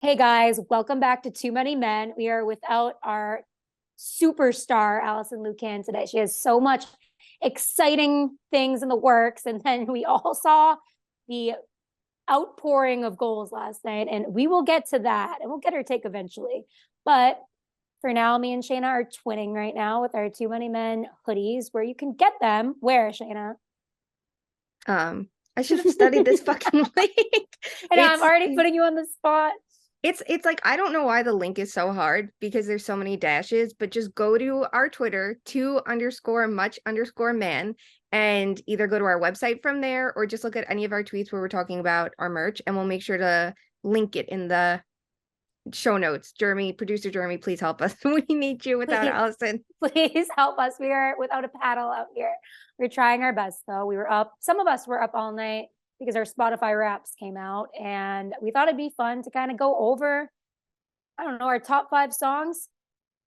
Hey guys, welcome back to Too Many Men. We are without our superstar, Allison Lucan, today. She has so much exciting things in the works. And then we all saw the outpouring of goals last night, and we will get to that and we'll get her take eventually. But for now, me and Shayna are twinning right now with our Too Many Men hoodies, where you can get them. Where, Shayna? I should have studied this fucking link. And I'm It's already putting you on the spot. it's like I don't know why the link is so hard because there's so many dashes, but just go to our Twitter, _much_man, and either go to our website from there or just look at any of our tweets where we're talking about our merch, and we'll make sure to link it in the show notes. Jeremy, producer Jeremy, please help us. We need you without Please, Allison. please help us. We are without a paddle out here. We're trying our best though. We were up, some of us were up all night because our Spotify Wraps came out, and we thought it'd be fun to kind of go over, I don't know, our top 5 songs.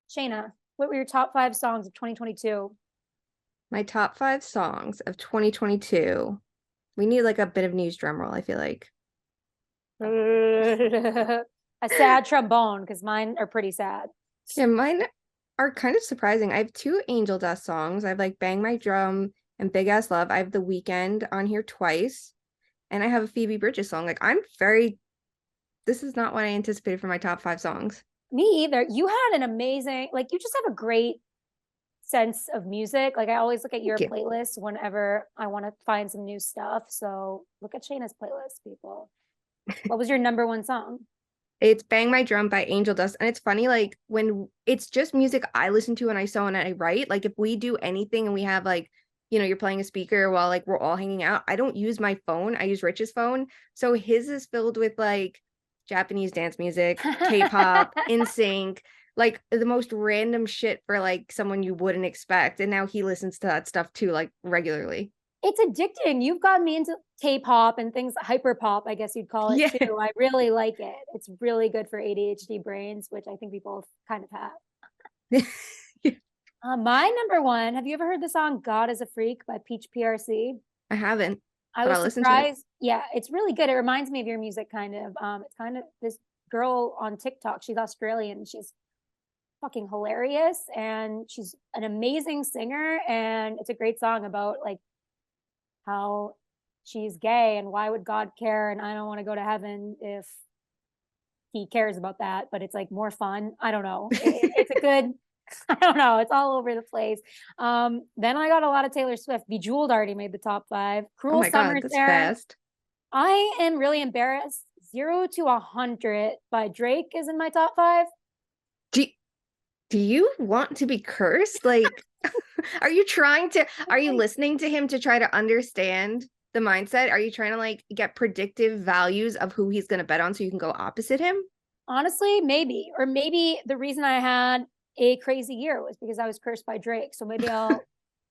Shayna, what were your top 5 songs of 2022? My top 5 songs of 2022. We need like a bit of news drum roll, I feel like. A sad trombone, because mine are pretty sad. Yeah, mine are kind of surprising. I have 2 Angel Dust songs. I have like Bang My Drum and Big Ass Love. I have The Weeknd on here twice. And I have a Phoebe Bridgers song. Like this is not what I anticipated for my top 5 songs. Me either. You had an amazing, like, you just have a great sense of music. Like, I always look at your Thank you. playlist whenever I want to find some new stuff. So look at Shayna's playlist, people. What was your number one song? It's Bang My Drum by Angel Dust. And it's funny, like when it's just music I listen to and I sew and I write, like if we do anything and we have like, you're playing a speaker while like we're all hanging out, I don't use my phone. I use Rich's phone. So his is filled with like Japanese dance music, K-pop, NSYNC, like the most random shit for like someone you wouldn't expect. And now he listens to that stuff too, like regularly. It's addicting. You've gotten me into K-pop and things, hyper pop, I guess you'd call it Yeah. too. I really like it. It's really good for ADHD brains, which I think we both kind of have. My number one, have you ever heard the song God is a Freak by Peach PRC? I haven't, I but was I'll listen to it. surprised. Yeah, it's really good. It reminds me of your music kind of. It's kind of this girl on TikTok. She's Australian. She's fucking hilarious, and she's an amazing singer, and it's a great song about like how she's gay and why would God care, and I don't want to go to heaven if he cares about that, but it's like more fun. I don't know. It's a good, I don't know. It's all over the place. Then I got a lot of Taylor Swift. Bejeweled already made the top 5. Oh Cruel my God, Summer's that's there. fast. I am really embarrassed. 0 to 100 by Drake is in my top 5. Do, do you want to be cursed? Like, are you listening to him to try to understand the mindset? Are you trying to like get predictive values of who he's going to bet on so you can go opposite him? Honestly, maybe. Or maybe the reason I had a crazy year was because I was cursed by Drake. So maybe I'll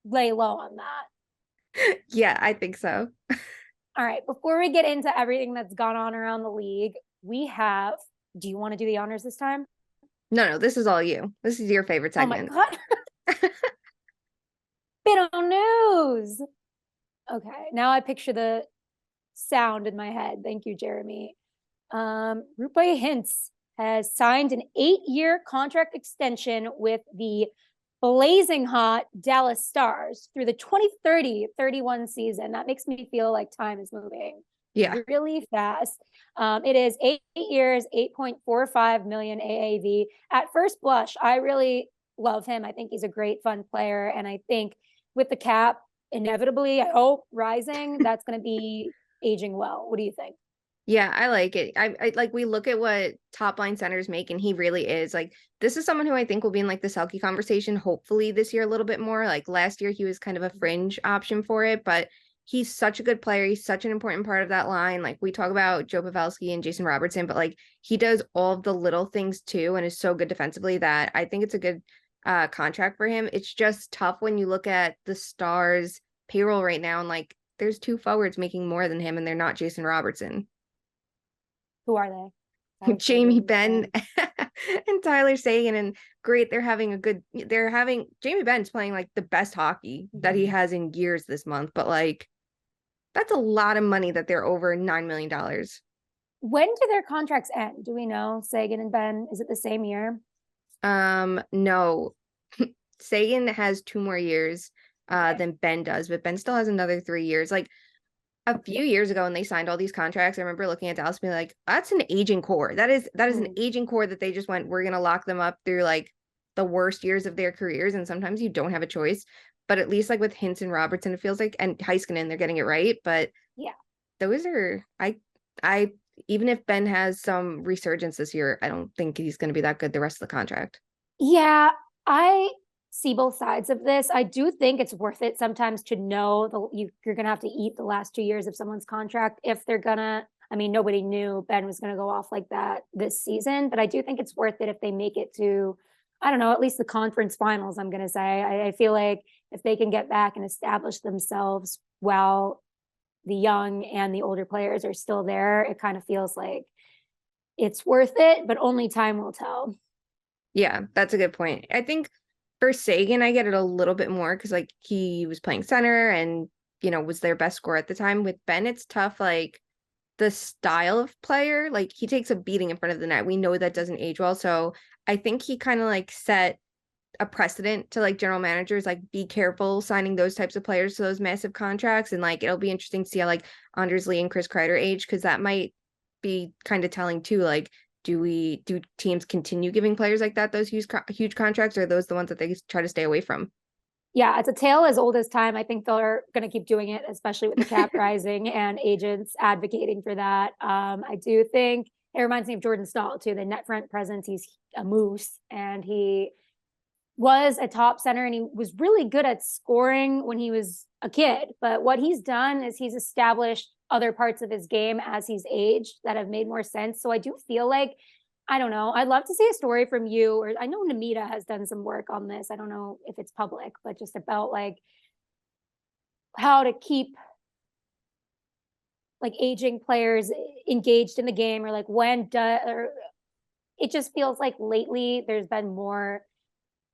lay low on that. Yeah, I think so. All right. Before we get into everything that's gone on around the league, do you want to do the honors this time? No, this is all you. This is your favorite Oh my segment. God. Bit on news. Okay. Now I picture the sound in my head. Thank you, Jeremy. Roope Hintz has signed an 8-year contract extension with the blazing hot Dallas Stars through the 2030-31 season. That makes me feel like time is moving Yeah. really fast. It is 8 years, 8.45 million AAV. At first blush, I really love him. I think he's a great, fun player. And I think with the cap inevitably, I hope, rising, that's going to be aging well. What do you think? Yeah, I like it. I like we look at what top line centers make, and he really is like this is someone who I think will be in like the Selke conversation, hopefully this year a little bit more. Like last year, he was kind of a fringe option for it, but he's such a good player. He's such an important part of that line. Like we talk about Joe Pavelski and Jason Robertson, but like he does all of the little things too, and is so good defensively that I think it's a good contract for him. It's just tough when you look at the Stars payroll right now, and like there's 2 forwards making more than him, and they're not Jason Robertson. Who are they? Jamie Benn and Tyler Sagan, and great, Jamie Benn's playing like the best hockey that he has in years this month, but like that's a lot of money that they're over $9 million. When do their contracts end? Do we know? Sagan and Ben, is it the same year? No. Sagan has 2 more years Okay. than Ben does, but Ben still has another 3 years. Like a few years ago when they signed all these contracts, I remember looking at Dallas and being like, that's an aging core. That is an Hmm. aging core that they just went, we're gonna lock them up through like the worst years of their careers. And sometimes you don't have a choice. But at least like with Hintz and Robertson, it feels like, and Heiskanen, they're getting it right. But Yeah. those are I even if Ben has some resurgence this year, I don't think he's gonna be that good the rest of the contract. Yeah, I see both sides of this. I do think it's worth it sometimes to know you're gonna have to eat the last 2 years of someone's contract if they're gonna. I mean, nobody knew Ben was gonna go off like that this season, but I do think it's worth it if they make it to, I don't know, at least the conference finals. I'm gonna say I feel like if they can get back and establish themselves while the young and the older players are still there, it kind of feels like it's worth it, but only time will tell. Yeah, that's a good point. I think for Sagan, I get it a little bit more because like he was playing center and was their best scorer at the time. With Ben, it's tough, like the style of player, like he takes a beating in front of the net. We know that doesn't age well. So I think he kind of like set a precedent to like general managers, like be careful signing those types of players to those massive contracts. And like it'll be interesting to see how like Anders Lee and Chris Kreider age, because that might be kind of telling too. Like, do teams continue giving players like that those huge contracts, or are those the ones that they try to stay away from? Yeah, it's a tale as old as time. I think they're going to keep doing it, especially with the cap rising and agents advocating for that. I do think it reminds me of Jordan Staal too. The net front presence, he's a moose, and he was a top center, and he was really good at scoring when he was a kid. But what he's done is he's established other parts of his game as he's aged that have made more sense. So I do feel like, I don't know, I'd love to see a story from you, or I know Namita has done some work on this. I don't know if it's public, but just about like how to keep like aging players engaged in the game, or like or it just feels like lately there's been more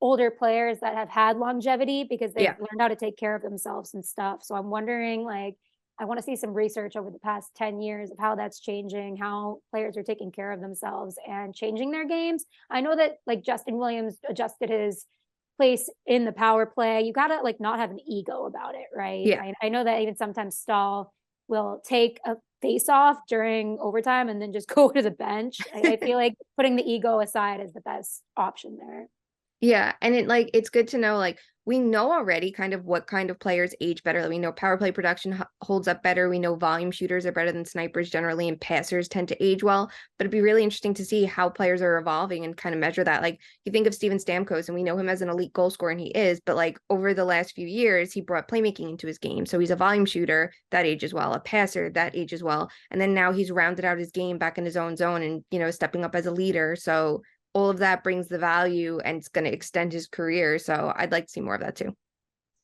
older players that have had longevity because they've Yeah. learned how to take care of themselves and stuff. So I'm wondering, like, I want to see some research over the past 10 years of how that's changing, how players are taking care of themselves and changing their games. I know that like Justin Williams adjusted his place in the power play. You got to like not have an ego about it, right? Yeah. I know that even sometimes Stahl will take a face off during overtime and then just go to the bench. I feel like putting the ego aside is the best option there. Yeah, and it's good to know, like we know already kind of what kind of players age better. Like, we know power play production holds up better. We know volume shooters are better than snipers generally, and passers tend to age well. But it'd be really interesting to see how players are evolving and kind of measure that. Like you think of Steven Stamkos, and we know him as an elite goal scorer, and he is. But like over the last few years, he brought playmaking into his game. So he's a volume shooter that ages well, a passer that ages well, and then now he's rounded out his game back in his own zone and stepping up as a leader. So all of that brings the value, and it's going to extend his career. So I'd like to see more of that too.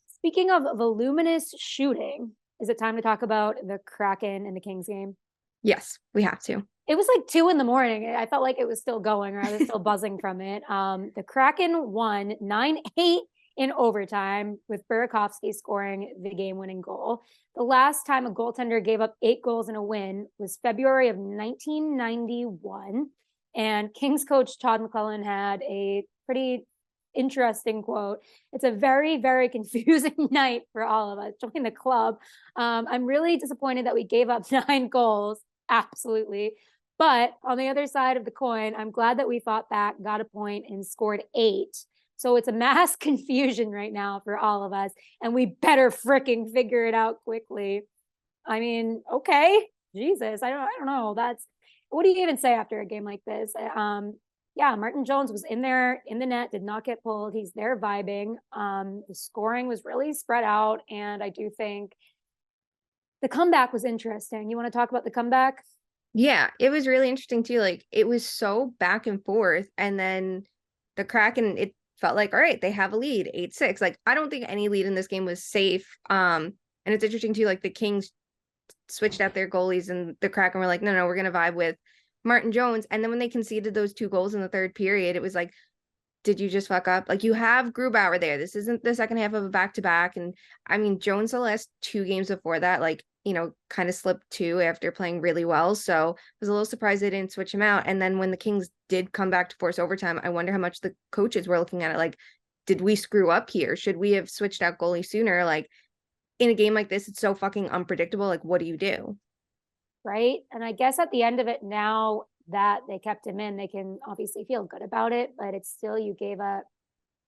Speaking of voluminous shooting, is it time to talk about the Kraken and the Kings game? Yes, we have to. It was like 2 a.m. I felt like it was still going, or I was still buzzing from it. The Kraken won 9-8 in overtime, with Burakovsky scoring the game-winning goal. The last time a goaltender gave up 8 goals in a win was February of 1991. And Kings coach Todd McClellan had a pretty interesting quote. It's a very, very confusing night for all of us. Join the club. I'm really disappointed that we gave up 9 goals. Absolutely. But on the other side of the coin, I'm glad that we fought back, got a point, and scored 8. So it's a mass confusion right now for all of us, and we better freaking figure it out quickly. I mean, okay, Jesus, I don't know. What do you even say after a game like this? Yeah, Martin Jones was in there in the net, did not get pulled. He's there vibing. The scoring was really spread out, and I do think the comeback was interesting. You want to talk about the comeback? Yeah, it was really interesting too. Like it was so back and forth, and then the Kraken, it felt like, all right, they have a lead, 8-6. Like I don't think any lead in this game was safe. And it's interesting too, like the Kings switched out their goalies, and the Kraken were like, no, we're gonna vibe with Martin Jones. And then when they conceded those 2 goals in the third period, it was like, did you just fuck up? Like you have Grubauer there. This isn't the second half of a back-to-back. And I mean, Jones the last 2 games before that, like kind of slipped too after playing really well. So I was a little surprised they didn't switch him out. And then when the Kings did come back to force overtime, I wonder how much the coaches were looking at it like, did we screw up here? Should we have switched out goalie sooner? Like, in a game like this, it's so fucking unpredictable. Like, what do you do? Right. And I guess at the end of it, now that they kept him in, they can obviously feel good about it, but it's still, you gave up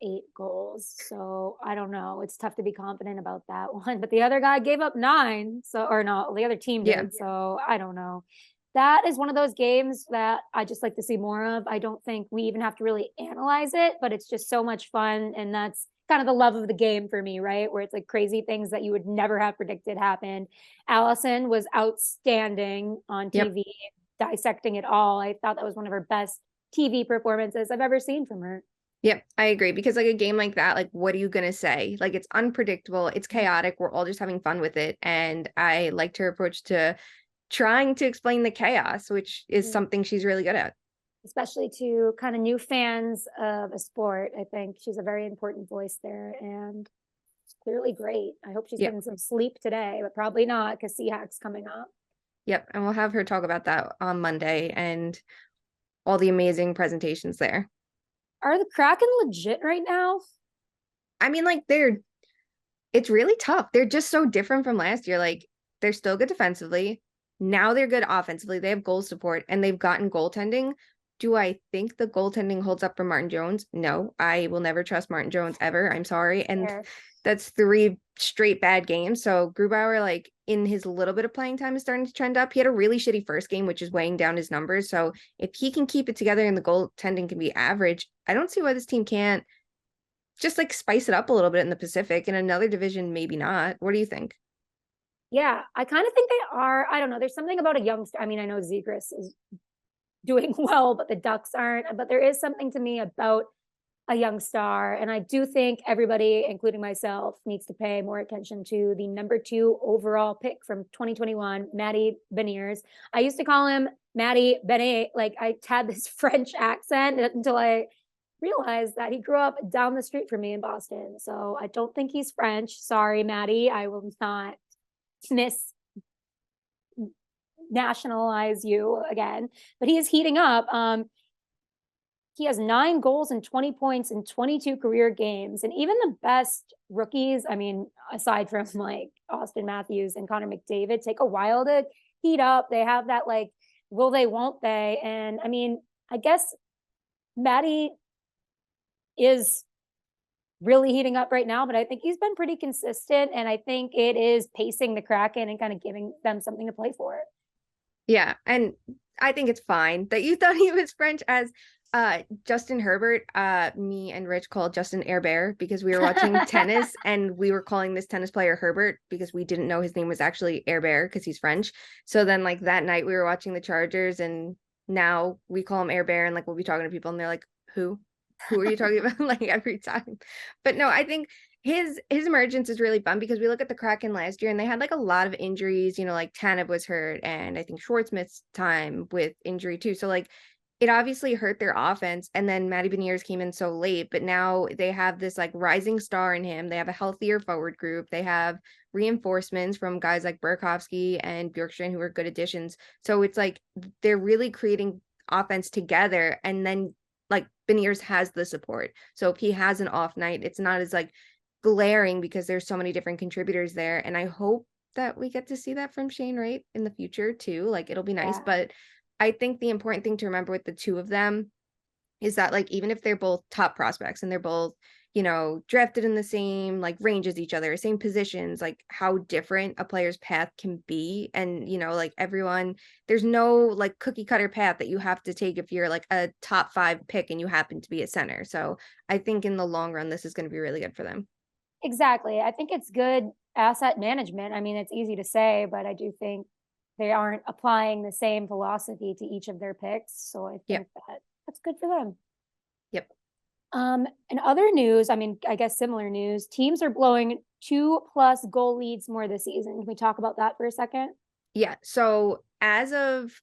8 goals. So I don't know. It's tough to be confident about that one. But the other guy gave up 9. So, or no, the other team Yeah. did. So I don't know. That is one of those games that I just like to see more of. I don't think we even have to really analyze it, but it's just so much fun. And that's kind of the love of the game for me, right? Where it's like crazy things that you would never have predicted happened. Allison was outstanding on TV, dissecting it all. I thought that was one of her best TV performances I've ever seen from her. Yep, I agree. Because like a game like that, like, what are you gonna say? Like, it's unpredictable, it's chaotic, we're all just having fun with it. And I liked her approach to trying to explain the chaos, which is something she's really good at. Especially to kind of new fans of a sport. I think she's a very important voice there, and it's clearly great. I hope she's getting some sleep today, but probably not because Seahawks coming up. Yep, and we'll have her talk about that on Monday and all the amazing presentations there. Are the Kraken legit right now? I mean, like, it's really tough. They're just so different from last year. Like, they're still good defensively. Now they're good offensively. They have goal support and they've gotten goaltending. Do I think the goaltending holds up for Martin Jones? No, I will never trust Martin Jones ever. I'm sorry. And that's 3 straight bad games. So Grubauer, like, in his little bit of playing time, is starting to trend up. He had a really shitty first game, which is weighing down his numbers. So if he can keep it together and the goaltending can be average, I don't see why this team can't just like spice it up a little bit in the Pacific. In another division, maybe not. What do you think? Yeah, I kind of think they are. I don't know. There's something about a youngster. I mean, I know Zegras is doing well, but the Ducks aren't. But there is something to me about a young star. And I do think everybody, including myself, needs to pay more attention to the number 2 overall pick from 2021, Matty Beniers. I used to call him Matty Benet. Like, I had this French accent until I realized that he grew up down the street from me in Boston. So I don't think he's French. Sorry, Matty. I will not nationalize you again, but he is heating up. He has 9 goals and 20 points in 22 career games. And even the best rookies, I mean, aside from like Austin Matthews and Connor McDavid, take a while to heat up. They have that like, will they, won't they? And I mean, I guess Matty is really heating up right now, but I think he's been pretty consistent. And I think it is pacing the Kraken and kind of giving them something to play for. Yeah. And I think it's fine that you thought he was French. As Justin Herbert, me and Rich called Justin Air Bear because we were watching tennis and we were calling this tennis player Herbert because we didn't know his name was actually Air Bear because he's French. So then like that night we were watching the Chargers and now we call him Air Bear and like we'll be talking to people and they're like, who are you talking about? Like every time. But no, I think his emergence is really fun because we look at the Kraken last year and they had like a lot of injuries, like Tanev was hurt and I think Schwartz missed time with injury too. So like it obviously hurt their offense. And then Matty Beniers came in so late, but now they have this like rising star in him. They have a healthier forward group. They have reinforcements from guys like Burakovsky and Bjorkstrand who are good additions. So it's like they're really creating offense together. And then like Beniers has the support. So if he has an off night, it's not as like glaring because there's so many different contributors there. And I hope that we get to see that from Shane Wright in the future too. Like it'll be nice. But I think the important thing to remember with the two of them is that like even if they're both top prospects and they're both, drafted in the same like range as each other, same positions, like how different a player's path can be. And, like everyone, there's no like cookie cutter path that you have to take if you're like a top 5 pick and you happen to be a center. So I think in the long run, this is going to be really good for them. Exactly. I think it's good asset management. I mean, it's easy to say, but I do think they aren't applying the same philosophy to each of their picks. So I think that's good for them. Yep. And other news, I mean, I guess similar news, teams are blowing 2+ goal leads more this season. Can we talk about that for a second? Yeah. So as of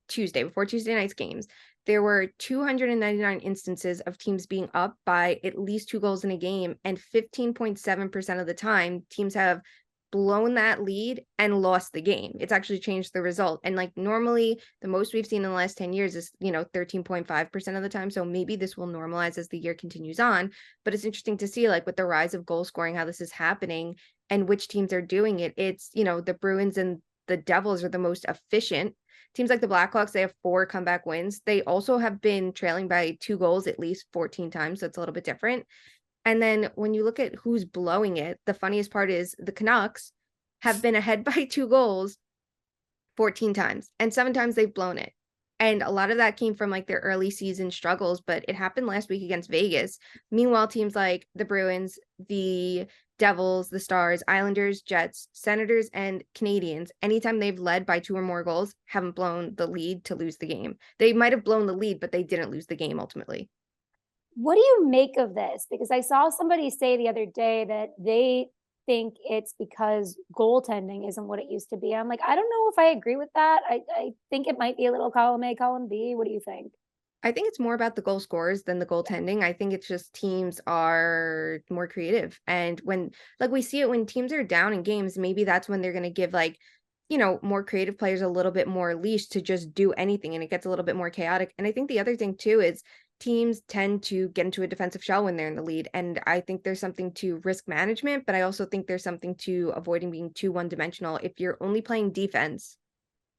Tuesday, before Tuesday night's games, there were 299 instances of teams being up by at least 2 goals in a game, and 15.7% of the time teams have blown that lead and lost the game. It's actually changed the result. And like normally the most we've seen in the last 10 years is, 13.5% of the time. So maybe this will normalize as the year continues on. But it's interesting to see like with the rise of goal scoring, how this is happening and which teams are doing it. It's, the Bruins and the Devils are the most efficient. Teams like the Blackhawks, they have 4 comeback wins. They also have been trailing by 2 goals at least 14 times. So it's a little bit different. And then when you look at who's blowing it, the funniest part is the Canucks have been ahead by 2 goals 14 times, and 7 times they've blown it. And a lot of that came from like their early season struggles, but it happened last week against Vegas. Meanwhile, teams like the Bruins, the Devils, the Stars, Islanders, Jets, Senators, and Canadians, anytime they've led by 2 or more goals, haven't blown the lead to lose the game. They might have blown the lead, but they didn't lose the game ultimately. What do you make of this? Because I saw somebody say the other day that they think it's because goaltending isn't what it used to be. I'm like, I don't know if I agree with that. I think it might be a little column A, column B. What do you think? I think it's more about the goal scorers than the goaltending. I think it's just teams are more creative. And when, like, we see it when teams are down in games, maybe that's when they're going to give, like, more creative players a little bit more leash to just do anything. And it gets a little bit more chaotic. And I think the other thing, too, is teams tend to get into a defensive shell when they're in the lead. And I think there's something to risk management, but I also think there's something to avoiding being too one-dimensional. If you're only playing defense,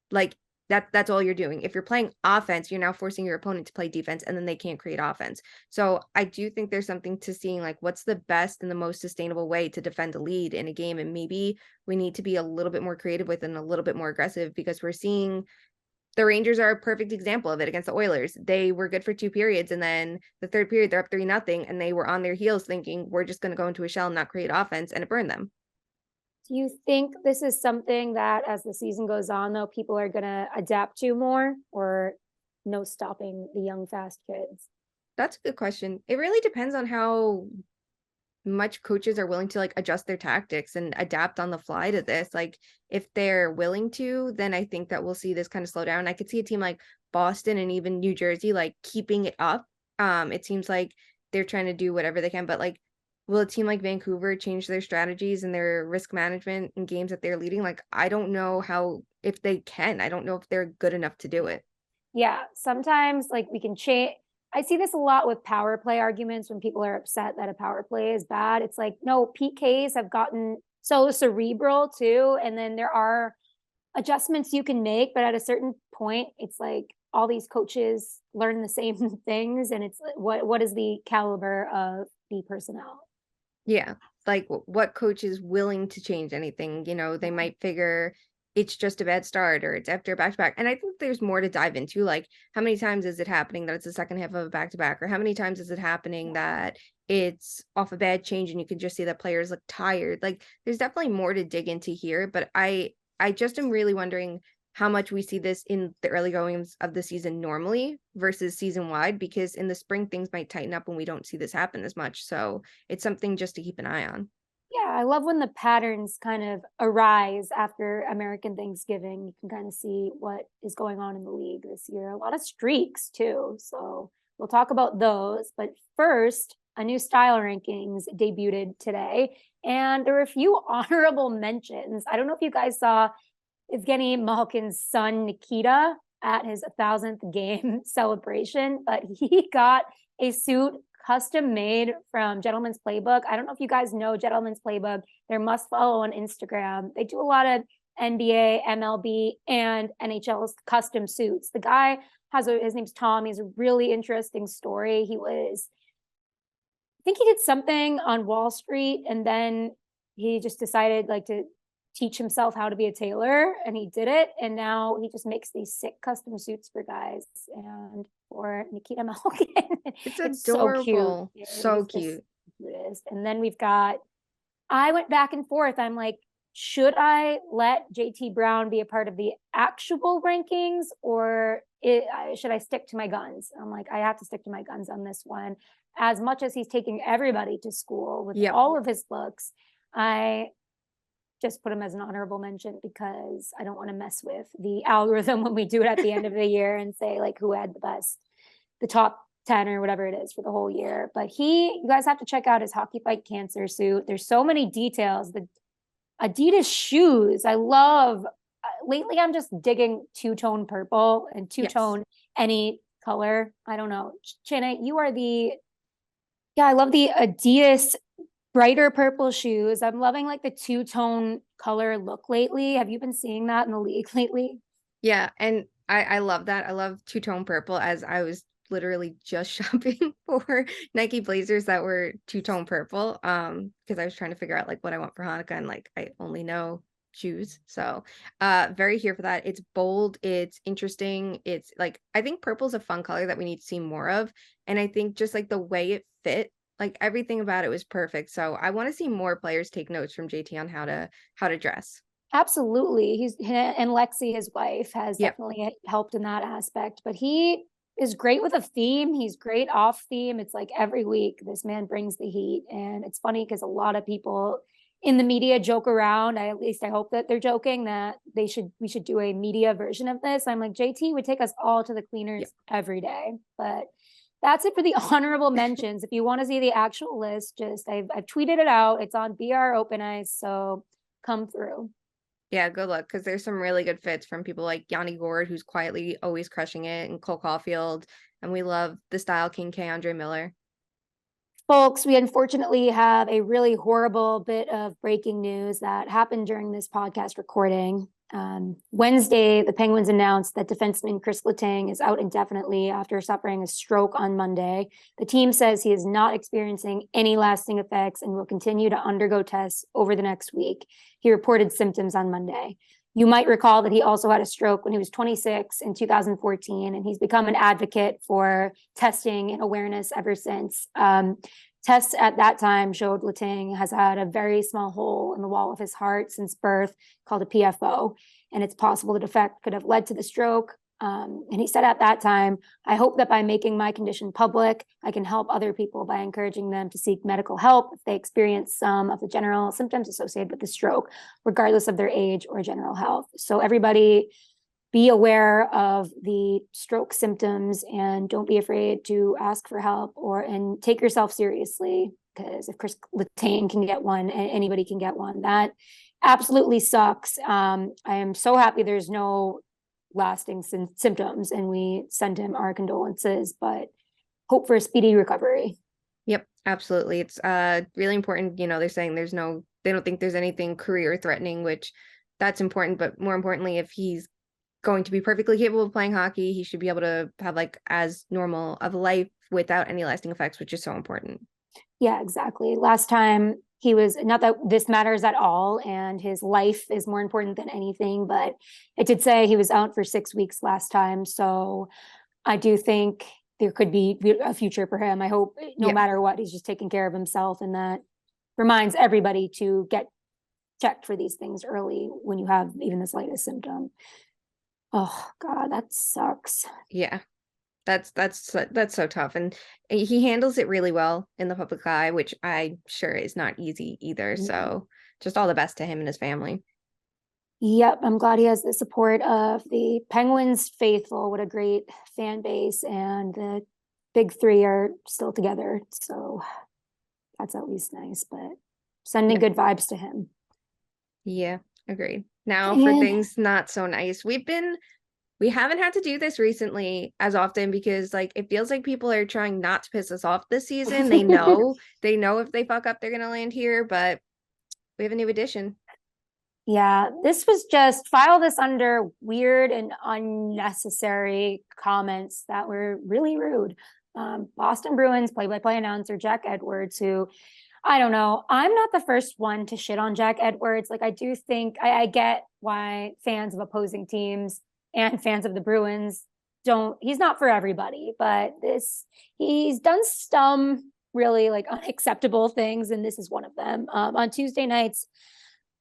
like, that's all you're doing. If you're playing offense, you're now forcing your opponent to play defense, and then they can't create offense. So I do think there's something to seeing like what's the best and the most sustainable way to defend a lead in a game. And maybe we need to be a little bit more creative with and a little bit more aggressive, because we're seeing the Rangers are a perfect example of it against the Oilers. They were good for 2 periods, and then the 3rd period, they're up 3-0, and they were on their heels thinking we're just going to go into a shell and not create offense, and it burned them. Do you think this is something that as the season goes on, though, people are going to adapt to more, or no stopping the young, fast kids? That's a good question. It really depends on how much coaches are willing to like adjust their tactics and adapt on the fly to this. Like if they're willing to, then I think that we'll see this kind of slow down. I could see a team like Boston and even New Jersey like keeping it up. It seems like they're trying to do whatever they can, but like, will a team like Vancouver change their strategies and their risk management in games that they're leading? Like, I don't know if they can. I don't know if they're good enough to do it. Yeah, sometimes like we can change. I see this a lot with power play arguments when people are upset that a power play is bad. It's like, no, PKs have gotten so cerebral too. And then there are adjustments you can make, but at a certain point, it's like all these coaches learn the same things. And it's what is the caliber of the personnel? Yeah. Like what coach is willing to change anything? They might figure it's just a bad start or it's after a back-to-back. And I think there's more to dive into. Like how many times is it happening that it's the second half of a back-to-back, or how many times is it happening that it's off a bad change and you can just see that players look tired? Like there's definitely more to dig into here, but I just am really wondering how much we see this in the early goings of the season normally versus season wide, because in the spring things might tighten up when we don't see this happen as much. So it's something just to keep an eye on. Yeah, I love when the patterns kind of arise after American Thanksgiving. You can kind of see what is going on in the league this year. A lot of streaks too. So we'll talk about those. But first, a new style rankings debuted today. And there were a few honorable mentions. I don't know if you guys saw Evgeny Malkin's son, Nikita, at his 1,000th game celebration, but he got a suit custom made from Gentleman's Playbook. I don't know if you guys know Gentleman's Playbook. They're must follow on Instagram. They do a lot of NBA, MLB, and NHL's custom suits. The guy his name's Tom. He has a really interesting story. I think he did something on Wall Street, and then he just decided like to teach himself how to be a tailor, and he did it. And now he just makes these sick custom suits for guys and for Nikita Malkin. It's adorable. So cute. And then I went back and forth. I'm like, should I let JT Brown be a part of the actual rankings, or should I stick to my guns? I'm like, I have to stick to my guns on this one. As much as he's taking everybody to school with all of his looks, I just put him as an honorable mention because I don't want to mess with the algorithm when we do it at the end of the year and say like who had the top 10 or whatever it is for the whole year. But you guys have to check out his Hockey Fight Cancer suit. There's so many details. Adidas shoes. I love, lately I'm just digging two-tone purple and two-tone any color. I don't know. Shayna, you are yeah, I love the Adidas brighter purple shoes. I'm loving like the two-tone color look lately. Have you been seeing that in the league lately? Yeah, and I love that. I love two-tone purple, as I was literally just shopping for Nike blazers that were two-tone purple, because I was trying to figure out like what I want for Hanukkah, and like I only know shoes. So, very here for that. It's bold, it's interesting. It's like I think purple's a fun color that we need to see more of, and I think just like the way it fit, like everything about it was perfect. So, I want to see more players take notes from JT on how to dress. Absolutely. And Lexi, his wife, has Yep. definitely helped in that aspect. But he is great with a theme. He's great off theme. It's like every week this man brings the heat. And it's funny because a lot of people in the media joke around. At least I hope that they're joking that we should do a media version of this. I'm like, JT would take us all to the cleaners every day. But that's it for the honorable mentions. If you want to see the actual list, I've tweeted it out. It's on BR Open Ice. So come through. Yeah, good luck, because there's some really good fits from people like Yanni Gord, who's quietly always crushing it, and Cole Caulfield, and we love the Style King K. Andre Miller. Folks, we unfortunately have a really horrible bit of breaking news that happened during this podcast recording. Wednesday, the Penguins announced that defenseman Kris Letang is out indefinitely after suffering a stroke on Monday. The team says he is not experiencing any lasting effects and will continue to undergo tests over the next week. He reported symptoms on Monday. You might recall that he also had a stroke when he was 26 in 2014, and he's become an advocate for testing and awareness ever since. Tests at that time showed Letang has had a very small hole in the wall of his heart since birth called a PFO, and it's possible the defect could have led to the stroke. And he said at that time, I hope that by making my condition public, I can help other people by encouraging them to seek medical help if they experience some of the general symptoms associated with the stroke, regardless of their age or general health. So everybody be aware of the stroke symptoms and don't be afraid to ask for help and take yourself seriously, because if Kris Letang can get one, anybody can get one. That absolutely sucks. I am so happy there's no lasting symptoms and we send him our condolences, but hope for a speedy recovery. Yep, absolutely. It's really important. They're saying they don't think there's anything career threatening, which that's important. But more importantly, if he's going to be perfectly capable of playing hockey, he should be able to have like as normal of a life without any lasting effects, which is so important. Yeah, exactly. Last time he was, not that this matters at all, and his life is more important than anything, but it did say he was out for 6 weeks last time. So I do think there could be a future for him. I hope no matter what, he's just taking care of himself. And that reminds everybody to get checked for these things early when you have even the slightest symptom. Oh God, that sucks. Yeah. That's so tough, and he handles it really well in the public eye, which I'm sure is not easy either. So just all the best to him and his family. Yep, I'm glad he has the support of the Penguins faithful. What a great fan base, and the big three are still together, so that's at least nice. But sending good vibes to him. Yeah, agreed. Now for things not so nice, we haven't had to do this recently as often because like it feels like people are trying not to piss us off this season. They know if they fuck up, they're gonna land here, but we have a new addition. Yeah, this was just file this under weird and unnecessary comments that were really rude. Boston Bruins play-by-play announcer Jack Edwards, who I don't know. I'm not the first one to shit on Jack Edwards. Like I do think I get why fans of opposing teams and fans of the Bruins he's not for everybody, but he's done some really like unacceptable things, and this is one of them. On Tuesday night's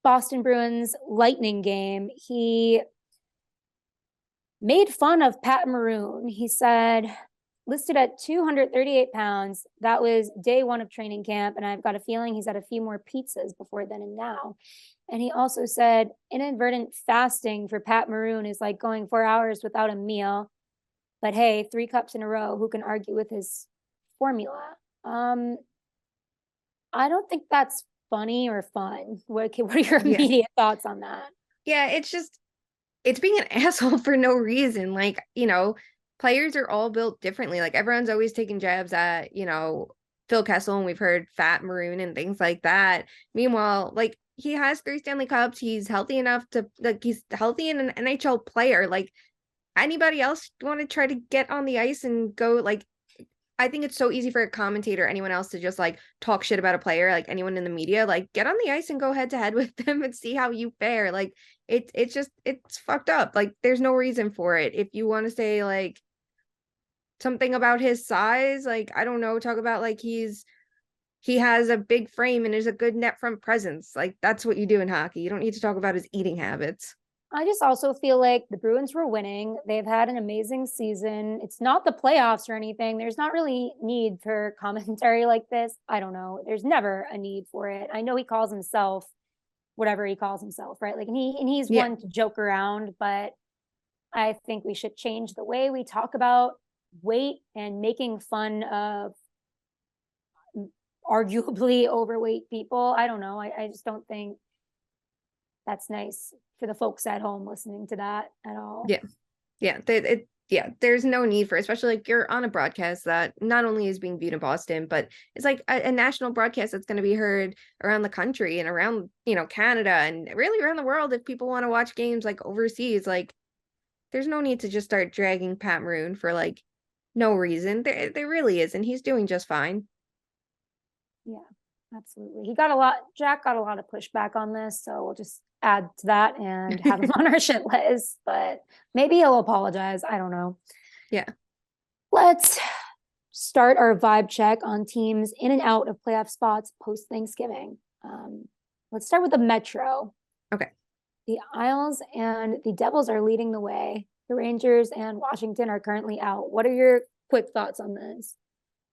Boston Bruins Lightning game, he made fun of Pat Maroon. He said, listed at 238 pounds, that was day one of training camp, and I've got a feeling he's had a few more pizzas before then and now. And he also said inadvertent fasting for Pat Maroon is like going 4 hours without a meal. But hey, 3 cups in a row, who can argue with his formula? I don't think that's funny or fun? What are your immediate thoughts on that? Yeah, it's being an asshole for no reason. Like, players are all built differently. Like everyone's always taking jabs at, Phil Kessel, and we've heard fat Maroon and things like that. Meanwhile, like he has 3 Stanley Cups. He's healthy enough to he's healthy and an NHL player. Like anybody else want to try to get on the ice and go like I think it's so easy for a commentator, anyone else to just like talk shit about a player, like anyone in the media, like get on the ice and go head to head with them and see how you fare. Like it's fucked up. Like there's no reason for it. If you want to say like something about his size, like I don't know, talk about like he has a big frame and is a good net front presence. Like that's what you do in hockey. You don't need to talk about his eating habits. I just also feel like the Bruins were winning. They've had an amazing season. It's not the playoffs or anything. There's not really need for commentary like this. I don't know. There's never a need for it. I know he calls himself whatever he calls himself, right? Like, and he's one to joke around, but I think we should change the way we talk about weight and making fun of arguably overweight people. I don't know. I just don't think that's nice for the folks at home listening to that at all. There's no need for it, especially like you're on a broadcast that not only is being viewed in Boston, but it's like a national broadcast that's going to be heard around the country and around, Canada and really around the world. If people want to watch games like overseas, like there's no need to just start dragging Pat Maroon for like no reason. There really is, and he's doing just fine. Yeah, absolutely. Jack got a lot of pushback on this, so we'll just add to that and have him on our shit list, but maybe he'll apologize. I don't know. Yeah. Let's start our vibe check on teams in and out of playoff spots post Thanksgiving. Let's start with the Metro. Okay. The Isles and the Devils are leading the way. The Rangers and Washington are currently out. What are your quick thoughts on this?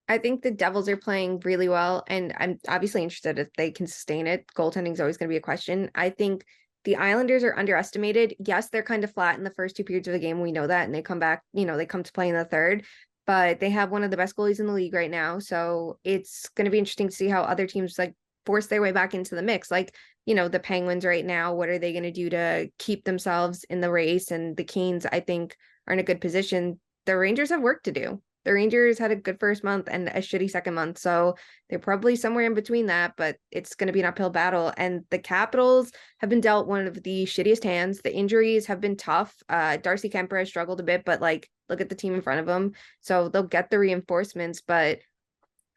I think the Devils are playing really well, and I'm obviously interested if they can sustain it. Goaltending is always going to be a question. I think the Islanders are underestimated. Yes, they're kind of flat in the first 2 periods of the game. We know that, and they come back, they come to play in the third, but they have one of the best goalies in the league right now. So it's going to be interesting to see how other teams like force their way back into the mix. Like, the Penguins right now, what are they going to do to keep themselves in the race? And the Canes, I think, are in a good position. The Rangers have work to do. The Rangers had a good first month and a shitty second month, so they're probably somewhere in between that, but it's going to be an uphill battle. And the Capitals have been dealt one of the shittiest hands. The injuries have been tough. Darcy Kemper has struggled a bit, but like, look at the team in front of them. So they'll get the reinforcements, but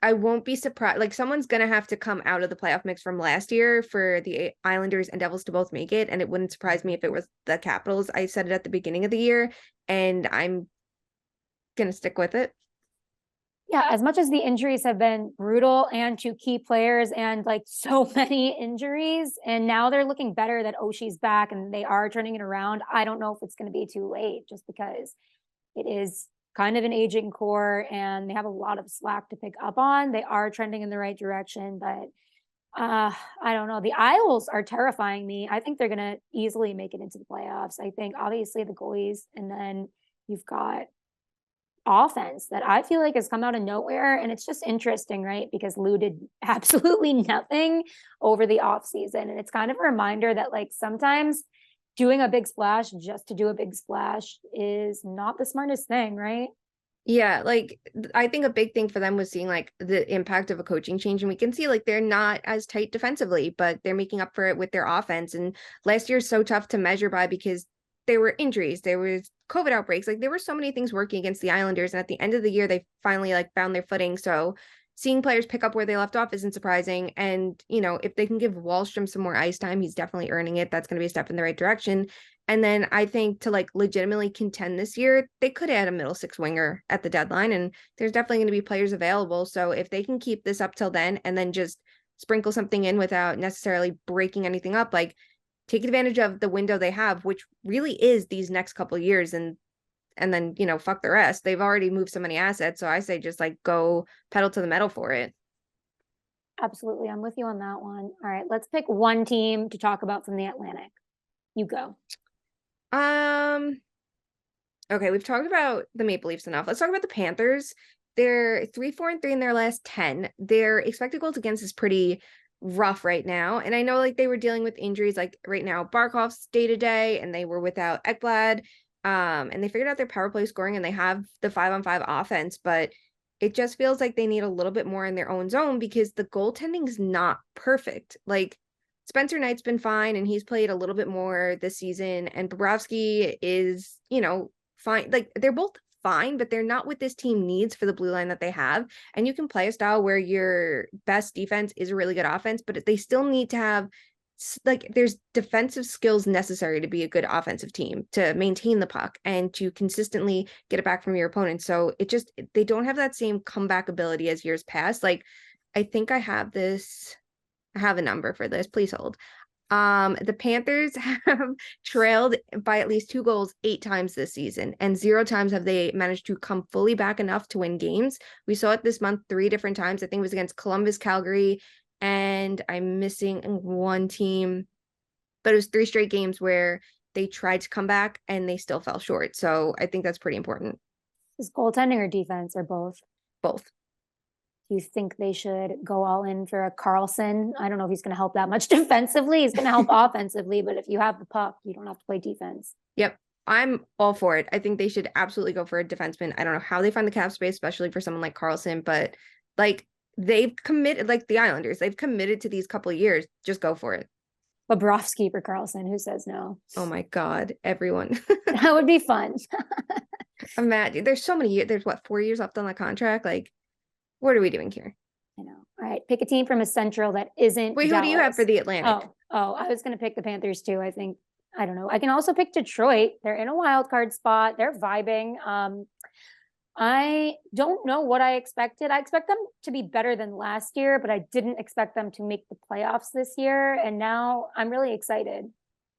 I won't be surprised. Like someone's going to have to come out of the playoff mix from last year for the Islanders and Devils to both make it. And it wouldn't surprise me if it was the Capitals. I said it at the beginning of the year, and I'm going to stick with it. Yeah, as much as the injuries have been brutal and to key players and like so many injuries, and now they're looking better that Oshie's back and they are turning it around. I don't know if it's going to be too late just because it is kind of an aging core and they have a lot of slack to pick up on. They are trending in the right direction, but I don't know. The Isles are terrifying me. I think they're going to easily make it into the playoffs. I think obviously the goalies, and then you've got offense that I feel like has come out of nowhere. And it's just interesting, right? Because Lou did absolutely nothing over the off season. And it's kind of a reminder that like sometimes doing a big splash just to do a big splash is not the smartest thing, right? Yeah, like I think a big thing for them was seeing like the impact of a coaching change, and we can see like they're not as tight defensively, but they're making up for it with their offense. And last year's so tough to measure by because there were injuries, there was COVID outbreaks, like there were so many things working against the Islanders, and at the end of the year they finally like found their footing. So seeing players pick up where they left off isn't surprising. And if they can give Wallstrom some more ice time, he's definitely earning it. That's going to be a step in the right direction. And then I think to like legitimately contend this year, they could add a middle six winger at the deadline, and there's definitely going to be players available. So if they can keep this up till then and then just sprinkle something in without necessarily breaking anything up, like take advantage of the window they have, which really is these next couple of years, and then fuck the rest. They've already moved so many assets, so I say just like go pedal to the metal for it. Absolutely, I'm with you on that one. All right, let's pick one team to talk about from the Atlantic. You go. Okay, we've talked about the Maple Leafs enough. Let's talk about the Panthers. They're 3-4-3 in their last 10. Their expected goals against is pretty rough right now. And I know like they were dealing with injuries like right now, Barkov's day to day, and they were without Ekblad. And they figured out their power play scoring and they have the 5-on-5 offense, but it just feels like they need a little bit more in their own zone because the goaltending is not perfect. Like Spencer Knight's been fine and he's played a little bit more this season, and Bobrovsky is, fine. Like they're both fine, but they're not what this team needs for the blue line that they have. And you can play a style where your best defense is a really good offense, but they still need to have like there's defensive skills necessary to be a good offensive team, to maintain the puck and to consistently get it back from your opponent. So they don't have that same comeback ability as years past. Like I think I have a number for this. Please hold. The Panthers have trailed by at least 2 goals 8 times this season, and 0 times have they managed to come fully back enough to win games. We saw it this month 3 different times. I think it was against Columbus, Calgary, and I'm missing one team, but it was 3 straight games where they tried to come back and they still fell short. So I think that's pretty important. Is goaltending or defense or both? Both. Do you think they should go all in for a Carlson? I don't know if he's going to help that much defensively. He's going to help offensively, but if you have the puck, you don't have to play defense. Yep. I'm all for it. I think they should absolutely go for a defenseman. I don't know how they find the cap space, especially for someone like Carlson, but like they've committed, like the Islanders, they've committed to these couple of years. Just go for it. Bobrovsky for Carlson. Who says no? Oh my God, everyone. That would be fun. Imagine there's so many years. There's 4 years left on the contract. Like, what are we doing here? I know. All right. Pick a team from a Central that isn't. Wait, Dallas. Who do you have for the Atlantic? Oh, I was going to pick the Panthers too. I don't know. I can also pick Detroit. They're in a wild card spot. They're vibing. I don't know what I expected. I expect them to be better than last year, but I didn't expect them to make the playoffs this year. And now I'm really excited.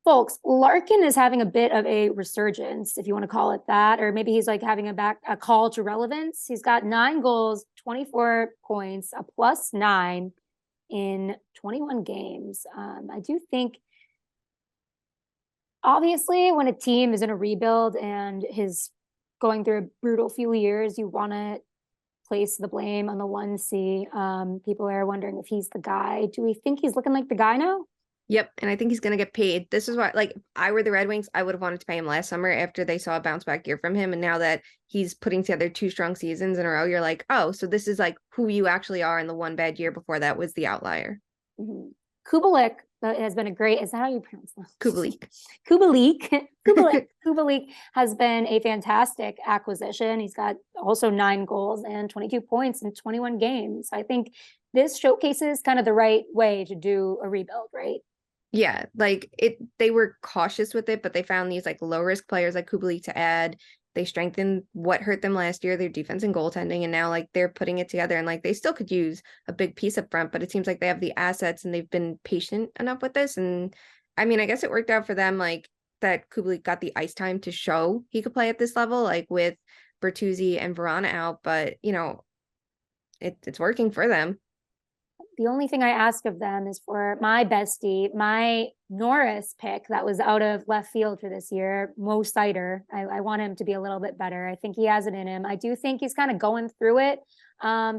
Folks, Larkin is having a bit of a resurgence, if you want to call it that, or maybe he's like having a call to relevance. He's got 9 goals, 24 points, a +9 in 21 games. I do think, obviously, when a team is in a rebuild and is going through a brutal few years, you want to place the blame on the 1C. People are wondering if he's the guy. Do we think he's looking like the guy now? Yep. And I think he's going to get paid. This is why, like, if I were the Red Wings, I would have wanted to pay him last summer after they saw a bounce back year from him. And now that he's putting together 2 strong seasons in a row, you're like, oh, so this is like who you actually are. And the one bad year before that was the outlier. Mm-hmm. Kubalik has been a great, is that how you pronounce that? Kubalik has been a fantastic acquisition. He's got also 9 goals and 22 points in 21 games. I think this showcases kind of the right way to do a rebuild, right? Yeah, like they were cautious with it, but they found these like low risk players like Kubalik to add. They strengthened what hurt them last year, their defense and goaltending, and now like they're putting it together, and like they still could use a big piece up front, but it seems like they have the assets and they've been patient enough with this. And I mean, I guess it worked out for them, like that Kubalik got the ice time to show he could play at this level, like with Bertuzzi and Verona out, but it's working for them. The only thing I ask of them is for my bestie, my Norris pick that was out of left field for this year, Mo Seider. I want him to be a little bit better. I think he has it in him. I do think he's kind of going through it.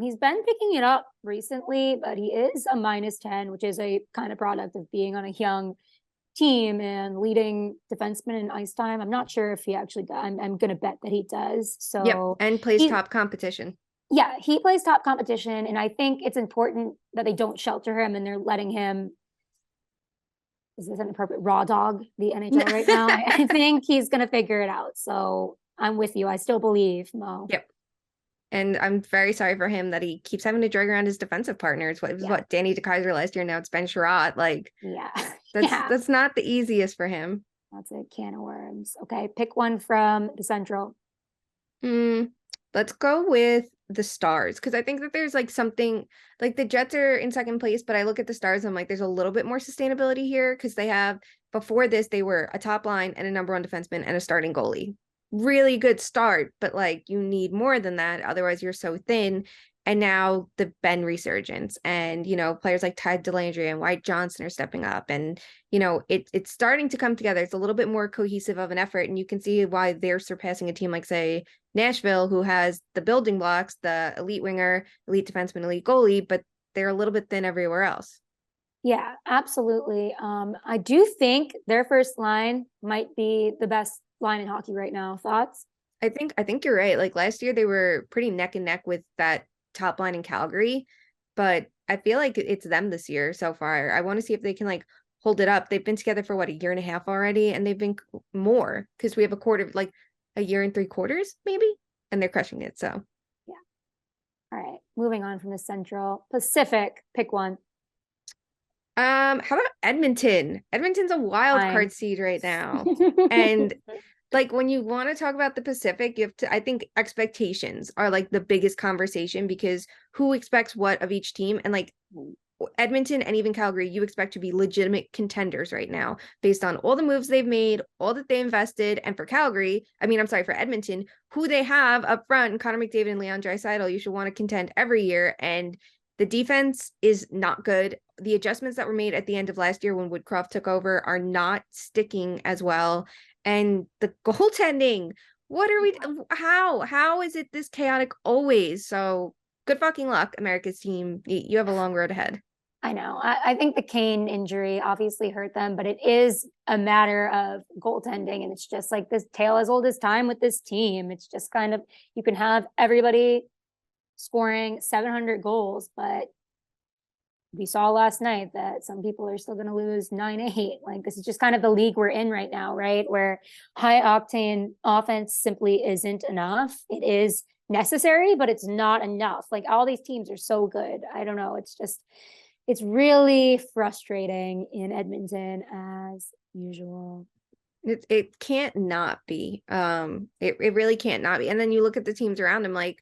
He's been picking it up recently, but he is a -10, which is a kind of product of being on a young team and leading defenseman in ice time. I'm not sure if he actually does. I'm going to bet that he does. So yep, and plays top competition. Yeah, he plays top competition, and I think it's important that they don't shelter him and they're letting him. Is this an appropriate raw dog the NHL right now? I think he's going to figure it out. So I'm with you. I still believe Mo. Yep. And I'm very sorry for him that he keeps having to drag around his defensive partners. What Danny DeKaiser last year, now it's Ben Sherratt. Like, that's not the easiest for him. That's a can of worms. Okay, pick one from the Central. Let's go with the Stars, because I think that there's like something, like the Jets are in second place, but I look at the Stars and I'm like, there's a little bit more sustainability here, because they have, before this, they were a top line and a number 1 defenseman and a starting goalie. Really good start, but like you need more than that, otherwise you're so thin. And now the Ben resurgence, and players like Ty Dellandrea and Wyatt Johnson are stepping up, and it's starting to come together. It's a little bit more cohesive of an effort, and you can see why they're surpassing a team like, say, Nashville, who has the building blocks, the elite winger, elite defenseman, elite goalie, but they're a little bit thin everywhere else. Yeah, absolutely. I do think their first line might be the best line in hockey right now. Thoughts? I think you're right. Like last year they were pretty neck and neck with that top line in Calgary, but I feel like it's them this year so far. I want to see if they can like hold it up. They've been together for what, a year and a half already, and they've been more because we have a quarter, like a year and 3/4 maybe, and they're crushing it. So Yeah. All right. Moving on from the Central Pacific. Pick one. how about Edmonton? Edmonton's a wild Fine. card seed right now. And like when you want to talk about the Pacific, you have to, I think expectations are like the biggest conversation because who expects what of each team? And like Edmonton and even Calgary, you expect to be legitimate contenders right now based on all the moves they've made, all that they invested. And for Calgary, I mean, I'm sorry, for Edmonton, who they have up front, Connor McDavid and Leon Draisaitl, you should want to contend every year. And the defense is not good. The adjustments that were made at the end of last year when Woodcroft took over are not sticking as well. And the goaltending, what are we, how is it this chaotic always? So good fucking luck, America's team. You have a long road ahead. I know. I think the Kane injury obviously hurt them, but it is a matter of goaltending. And it's just like this tale as old as time with this team. It's just kind of, you can have everybody scoring 700 goals, but we saw last night that some people are still going to lose 9-8. Like this is just kind of the league we're in right now, right? Where high octane offense simply isn't enough. It is necessary, but it's not enough. Like all these teams are so good. I don't know. It's just, it's really frustrating in Edmonton as usual. It can't not be. It really can't not be. And then you look at the teams around them, like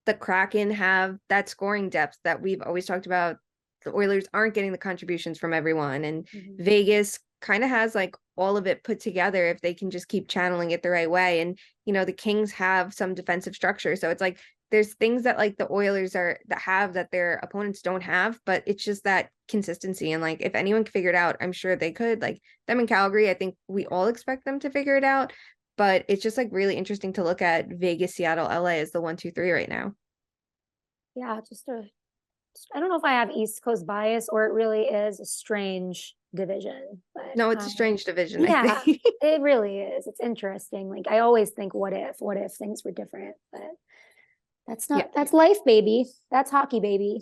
the Kraken have that scoring depth that we've always talked about. The Oilers aren't getting the contributions from everyone, and Vegas kind of has like all of it put together if they can just keep channeling it the right way. And the Kings have some defensive structure, so it's like there's things that like the Oilers have that their opponents don't have, but it's just that consistency. And like if anyone can figure it out, I'm sure they could. Like them in Calgary, I think we all expect them to figure it out. But it's just like really interesting to look at Vegas, Seattle, LA as the 1, 2, 3 right now. Yeah, I don't know if I have East Coast bias or it really is a strange division. But No, it's a strange division. yeah, I think. it really is. It's interesting. Like I always think, what if things were different? But that's life, baby. That's hockey, baby.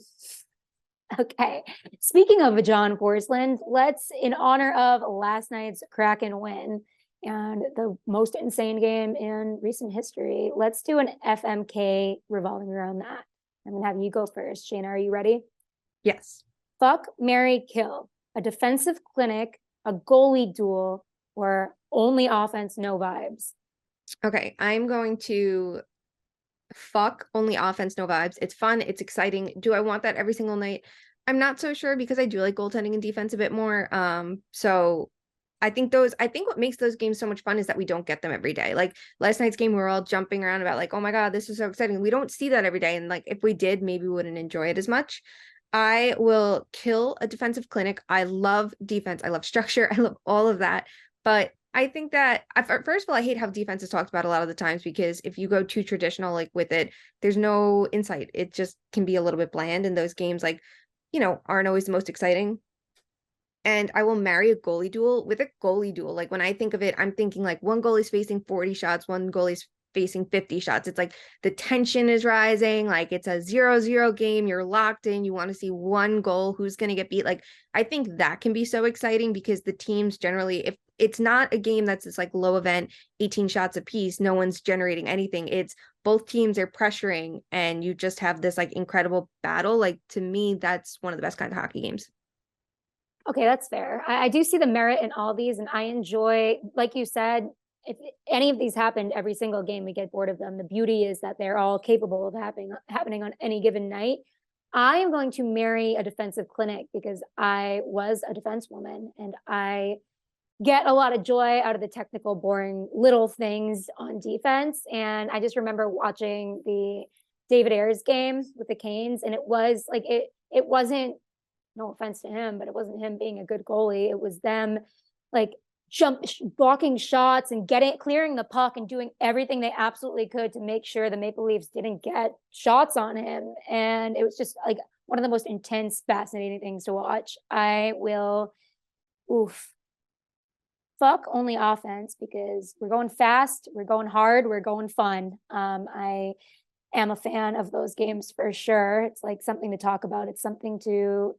Okay. Speaking of John Porcelain, let's, in honor of last night's Kraken win and the most insane game in recent history, let's do an FMK revolving around that. I'm going to have you go first. Shayna, are you ready? Yes. Fuck, marry, kill. A defensive clinic, a goalie duel, or only offense, no vibes. Okay. I'm going to fuck only offense, no vibes. It's fun. It's exciting. Do I want that every single night? I'm not so sure because I do like goaltending and defense a bit more. So I think what makes those games so much fun is that we don't get them every day. Like last night's game, we were all jumping around about like, oh my God, this is so exciting. We don't see that every day. And like, if we did, maybe we wouldn't enjoy it as much. I will kill a defensive clinic. I love defense. I love structure. I love all of that. But I think that first of all, I hate how defense is talked about a lot of the times because if you go too traditional, like with it, there's no insight. It just can be a little bit bland. And those games like, aren't always the most exciting. And I will marry a goalie duel with a goalie duel. Like when I think of it, I'm thinking like one goalie's facing 40 shots, one goalie's facing 50 shots. It's like the tension is rising. Like it's a 0-0 game. You're locked in. You want to see one goal. Who's going to get beat? Like I think that can be so exciting because the teams generally, if it's not a game that's this like low event, 18 shots apiece, no one's generating anything. It's both teams are pressuring and you just have this like incredible battle. Like to me, that's one of the best kinds of hockey games. Okay, that's fair. I do see the merit in all these, and I enjoy, like you said, if any of these happened every single game, we get bored of them. The beauty is that they're all capable of happening on any given night. I am going to marry a defensive clinic because I was a defense woman and I get a lot of joy out of the technical, boring little things on defense. And I just remember watching the David Ayers game with the Canes, and it was like it wasn't, no offense to him, but it wasn't him being a good goalie. It was them like blocking shots and clearing the puck and doing everything they absolutely could to make sure the Maple Leafs didn't get shots on him. And it was just like one of the most intense, fascinating things to watch. I will, fuck only offense, because we're going fast, we're going hard, we're going fun. I am a fan of those games for sure. It's like something to talk about. It's something to,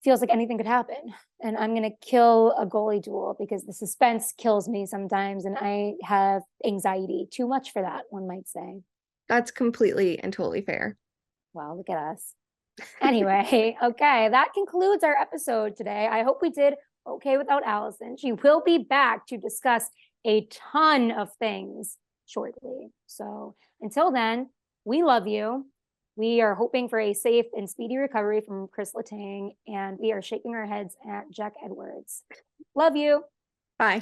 feels like anything could happen. And I'm going to kill a goalie duel because the suspense kills me sometimes. And I have anxiety, too much for that, one might say. That's completely and totally fair. Wow, look at us. Anyway, okay, that concludes our episode today. I hope we did okay without Allison. She will be back to discuss a ton of things shortly. So until then, we love you. We are hoping for a safe and speedy recovery from Kris Letang, and we are shaking our heads at Jack Edwards. Love you. Bye.